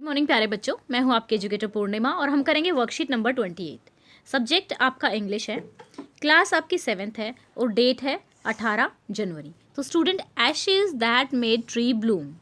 Morning प्यारे बच्चों, मैं हूं आपके एजुकेटर पूर्णिमा और हम करेंगे वर्कशीट नंबर 28। सब्जेक्ट आपका इंग्लिश है, क्लास आपकी 7th है और डेट है 18 जनवरी। तो student, Ashes that made tree Bloom.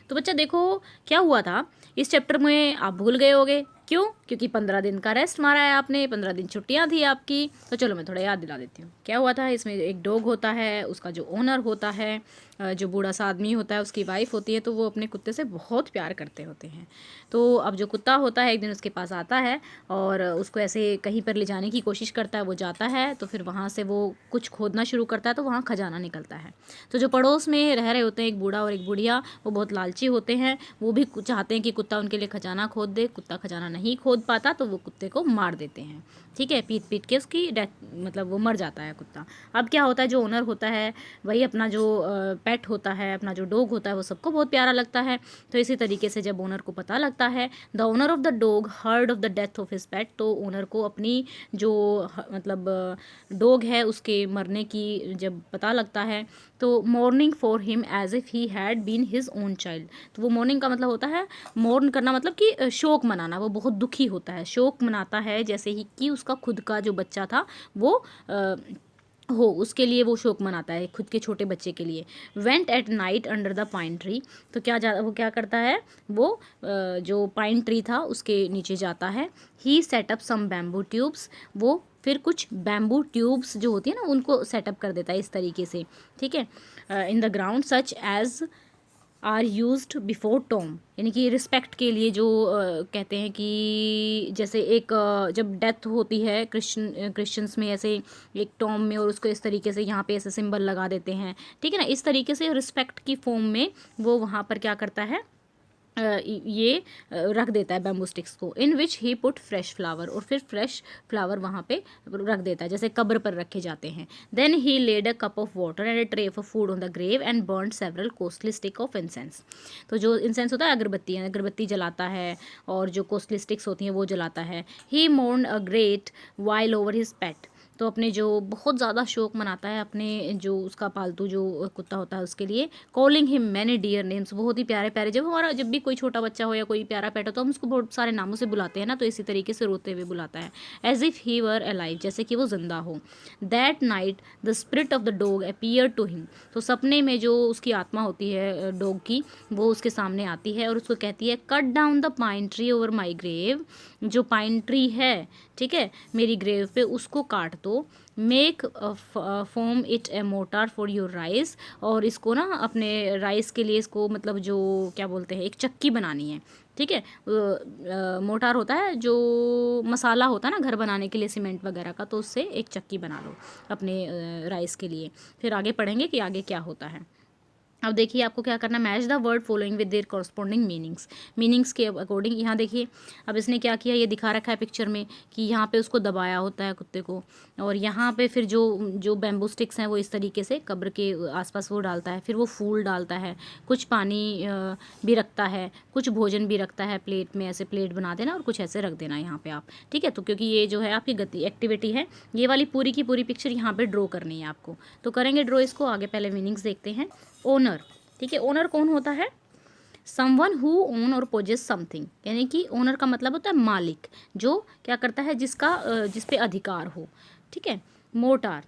तो बच्चा देखो क्या हुआ था इस चैप्टर में, आप भूल गए होगे। क्यों? क्योंकि 15 दिन का रेस्ट मारा है आपने, 15 दिन छुट्टियां थी आपकी। तो चलो मैं थोड़ा याद दिला देती हूँ क्या हुआ था। इसमें एक डॉग होता है, उसका जो ओनर होता है, जो बूढ़ा सा आदमी होता है, उसकी वाइफ होती है, तो वो अपने कुत्ते से बहुत प्यार करते होते हैं। तो अब जो कुत्ता होता है एक दिन उसके पास आता है और उसको ऐसे कहीं पर ले जाने की कोशिश करता है। वो जाता है तो फिर वहाँ से वो कुछ खोदना शुरू करता है, तो वहाँ खजाना निकलता है। तो जो पड़ोस में रह रहे होते हैं, एक बूढ़ा और एक बुढ़िया, वो बहुत लालची होते हैं। वो भी चाहते हैं कि कुत्ता उनके लिए खजाना खोद दे। कुत्ता खजाना नहीं खोद पाता तो वो कुत्ते को मार देते हैं। ठीक है, पीट पीट के उसकी डेथ, मतलब वो मर जाता है कुत्ता। अब क्या होता है, जो ओनर होता है वही अपना जो पेट होता है, अपना जो डॉग होता है, वो सबको बहुत प्यारा लगता है। तो इसी तरीके से जब ओनर को पता लगता है, the owner of the dog heard of the death of his pet, तो ओनर को अपनी जो मतलब डॉग है उसके मरने की जब पता लगता है, तो mourning for him as if he had been his own child. तो वो मॉर्निंग का मतलब होता है, मॉर्न करना मतलब कि शोक मनाना। वो बहुत दुखी होता है, शोक मनाता है जैसे ही कि उसका खुद का जो बच्चा था वो हो, उसके लिए वो शोक मनाता है, खुद के छोटे बच्चे के लिए। Went at night under the pine tree. तो वो क्या करता है, वो जो पाइन ट्री था उसके नीचे जाता है। ही सेटअप सम बैम्बू ट्यूब्स। वो फिर कुछ बैम्बू ट्यूब्स जो होती है ना, उनको सेटअप कर देता है इस तरीके से। ठीक है, in the ground such as are used before tomb, यानी कि रिस्पेक्ट के लिए जो कहते हैं कि जैसे एक जब डेथ होती है क्रिश्चियंस में ऐसे एक टॉम में, और उसको इस तरीके से यहाँ पे ऐसे सिंबल लगा देते हैं। ठीक है ना, इस तरीके से रिस्पेक्ट की फॉर्म में वो वहाँ पर क्या करता है, ये रख देता है बैम्बू स्टिक्स को। इन विच ही पुट फ्रेश फ्लावर, और फिर फ्रेश फ्लावर वहाँ पे रख देता है जैसे कब्र पर रखे जाते हैं। Then he laid a cup of water and a tray of food on the grave and burn several costly stick of incense. तो जो इंसेंस होता है, अगरबत्ती जलाता है, और जो कॉस्टली स्टिक्स होती हैं वो जलाता है। He mourn a great while over his pet. तो अपने जो बहुत ज़्यादा शौक मनाता है अपने जो उसका पालतू जो कुत्ता होता है उसके लिए। Calling him many dear names, बहुत ही प्यारे प्यारे, जब भी कोई छोटा बच्चा हो या कोई प्यारा पेट हो तो हम उसको बहुत सारे नामों से बुलाते हैं ना, तो इसी तरीके से रोते हुए बुलाता है। As if he were alive, जैसे कि वो जिंदा हो। That night the spirit of the dog appear to him. तो सपने में जो उसकी आत्मा होती है डॉग की, वो उसके सामने आती है और उसको कहती है, cut down the pine tree over my grave. जो पाइन ट्री है, ठीक है, मेरी ग्रेव पे उसको काट दो। Make from it a mortar for your rice. और इसको ना अपने राइस के लिए, इसको मतलब जो क्या बोलते हैं, एक चक्की बनानी है। ठीक है, मोटार होता है जो मसाला होता है ना घर बनाने के लिए, सीमेंट वगैरह का, तो उससे एक चक्की बना लो अपने राइस के लिए। फिर आगे पढ़ेंगे कि आगे क्या होता है। अब देखिए आपको क्या करना है, match the word following with their corresponding meanings के अकॉर्डिंग। यहाँ देखिए अब इसने क्या किया, ये दिखा रखा है पिक्चर में कि यहाँ पे उसको दबाया होता है कुत्ते को, और यहाँ पे फिर जो जो बैम्बू स्टिक्स हैं वो इस तरीके से कब्र के आसपास वो डालता है। फिर वो फूल डालता है, कुछ पानी भी रखता है, कुछ भोजन भी रखता है। प्लेट में ऐसे प्लेट बना देना और कुछ ऐसे रख देना यहाँ पे आप। ठीक है, तो क्योंकि ये जो है आपकी गति एक्टिविटी है, ये वाली पूरी की पूरी पिक्चर यहाँ पे ड्रॉ करनी है आपको। तो करेंगे ड्रॉ इसको। आगे पहले मीनिंग्स देखते हैं। ओनर, ठीक है, ओनर कौन होता है, समवन हु ओन और पोजेस समथिंग, यानी कि ओनर का मतलब होता है मालिक, जो क्या करता है, जिस पे अधिकार हो। ठीक है, mortar,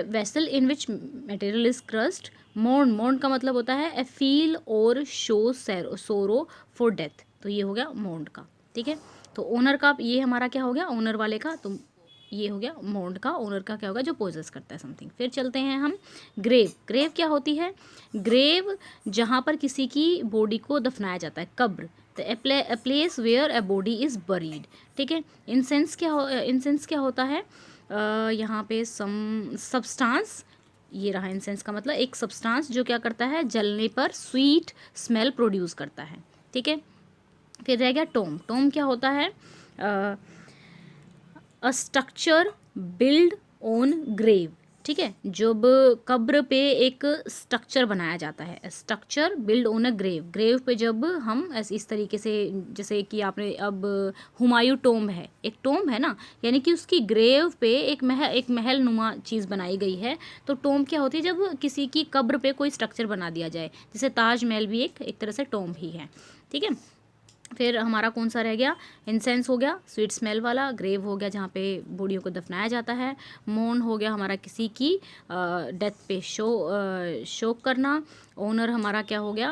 vessel in which material is crushed. Mourn का मतलब होता है a feel or show sorrow for death. तो ये हो गया मोर्न का। ठीक है, तो ओनर का ये हमारा क्या हो गया, ओनर वाले का, तो ये हो गया मोर्न का। ओनर का क्या होगा, जो पोजेस करता है समथिंग। फिर चलते हैं हम ग्रेव। ग्रेव क्या होती है, ग्रेव जहाँ पर किसी की बॉडी को दफनाया जाता है, कब्र। The place where a body is buried. ठीक है, इंसेंस क्या होता है, यहाँ पे सब्सटेंस, ये रहा इंसेंस का मतलब, एक सब्सटेंस जो क्या करता है, जलने पर स्वीट स्मेल प्रोड्यूस करता है। ठीक है, फिर रह गया टोम। टोम क्या होता है, a structure build on grave. ठीक है, जब कब्र पे एक स्ट्रक्चर बनाया जाता है, structure build on a grave. Grave पे जब हम ऐसे इस तरीके से, जैसे कि आपने अब हुमायूं टोम है, एक टोम है ना, यानी कि उसकी ग्रेव पे एक महल नुमा चीज़ बनाई गई है। तो टोम क्या होती है, जब किसी की कब्र पे कोई स्ट्रक्चर बना दिया जाए, जैसे ताजमहल भी एक तरह से टोम ही है। ठीक है, फिर हमारा कौन सा रह गया, इंसेंस हो गया स्वीट स्मेल वाला, ग्रेव हो गया जहाँ पे बूढ़ियों को दफनाया जाता है, मोर्न हो गया हमारा किसी की डेथ पे शोक करना, ओनर हमारा क्या हो गया,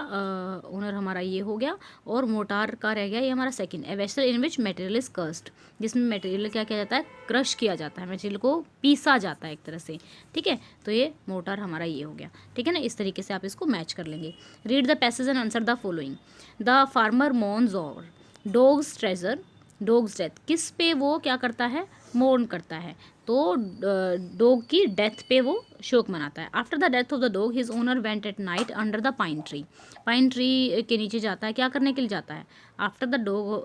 ओनर हमारा ये हो गया, और मोटार का रह गया ये हमारा second, a vessel in which material is cursed, जिसमें मटेरियल क्या किया जाता है, क्रश किया जाता है, मटेरियल को पीसा जाता है एक तरह से, ठीक है। तो ये मोटार हमारा ये हो गया, ठीक है ना। इस तरीके से आप इसको मैच कर लेंगे। Read the passage and answer the following. The farmer mourns और डॉग्स ट्रेजर, डॉग्स डेथ, किस पे वो क्या करता है, मोर्न करता है, तो डॉग की डेथ पे वो शोक मनाता है। After the death of the dog his owner went at night under the pine tree, pine tree के नीचे जाता है, क्या करने के लिए जाता है, after the dog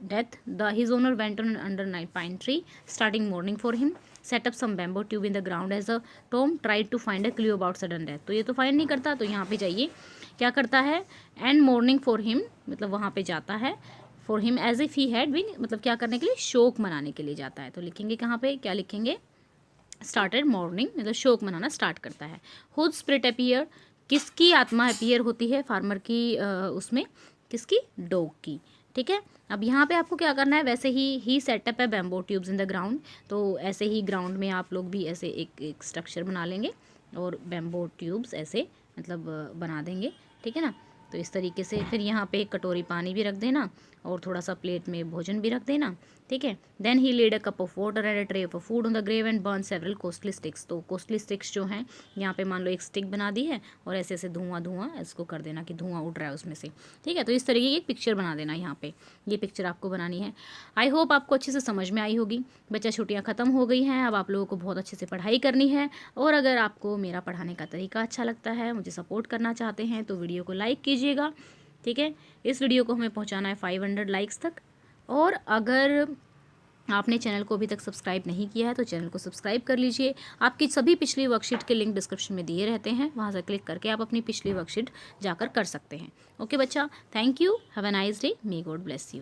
death the his owner went on under night pine tree starting mourning for him, set up some bamboo tube in the ground as a tomb tried to find a clue about sudden death. तो ये तो find नहीं करता, तो यहाँ पे जाइए क्या करता है, एंड मॉर्निंग फॉर हिम, मतलब वहाँ पे जाता है, for him as if he had been, मतलब क्या करने के लिए, शोक मनाने के लिए जाता है। तो लिखेंगे कहाँ पे, क्या लिखेंगे, स्टार्टेड मॉर्निंग, मतलब शोक मनाना स्टार्ट करता है। हुड स्पिरिट अपीयर, किसकी आत्मा अपीयर होती है, फार्मर की उसमें, किसकी, डॉग की, ठीक है। अब यहाँ पे आपको क्या करना है, वैसे ही सेटअप है bamboo tubes in the ground, तो ऐसे ही ग्राउंड में आप लोग भी ऐसे एक स्ट्रक्चर बना लेंगे और बैम्बो ट्यूब्स ऐसे मतलब बना देंगे, ठीक है ना। तो इस तरीके से फिर यहाँ पे एक कटोरी पानी भी रख देना और थोड़ा सा प्लेट में भोजन भी रख देना, ठीक है। Then he laid a cup of water and a tray of food on the grave and burn several costly sticks. तो कॉस्टली स्टिक्स जो हैं, यहाँ पे मान लो एक स्टिक बना दी है और ऐसे ऐसे धुआं इसको कर देना कि धुआं उड़ रहा है उसमें से, ठीक है। तो इस तरीके की एक पिक्चर बना देना, यहाँ पे ये पिक्चर आपको बनानी है। आई होप आपको अच्छे से समझ में आई होगी। बच्चा छुट्टियाँ ख़त्म हो गई हैं, अब आप लोगों को बहुत अच्छे से पढ़ाई करनी है। और अगर आपको मेरा पढ़ाने का तरीका अच्छा लगता है, मुझे सपोर्ट करना चाहते हैं, तो वीडियो को लाइक कीजिएगा, ठीक है। इस वीडियो को हमें पहुंचाना है 500 लाइक्स तक। और अगर आपने चैनल को अभी तक सब्सक्राइब नहीं किया है तो चैनल को सब्सक्राइब कर लीजिए। आपकी सभी पिछली वर्कशीट के लिंक डिस्क्रिप्शन में दिए रहते हैं, वहां से क्लिक करके आप अपनी पिछली वर्कशीट जाकर कर सकते हैं। ओके बच्चा, thank you, have a nice day, may God bless you.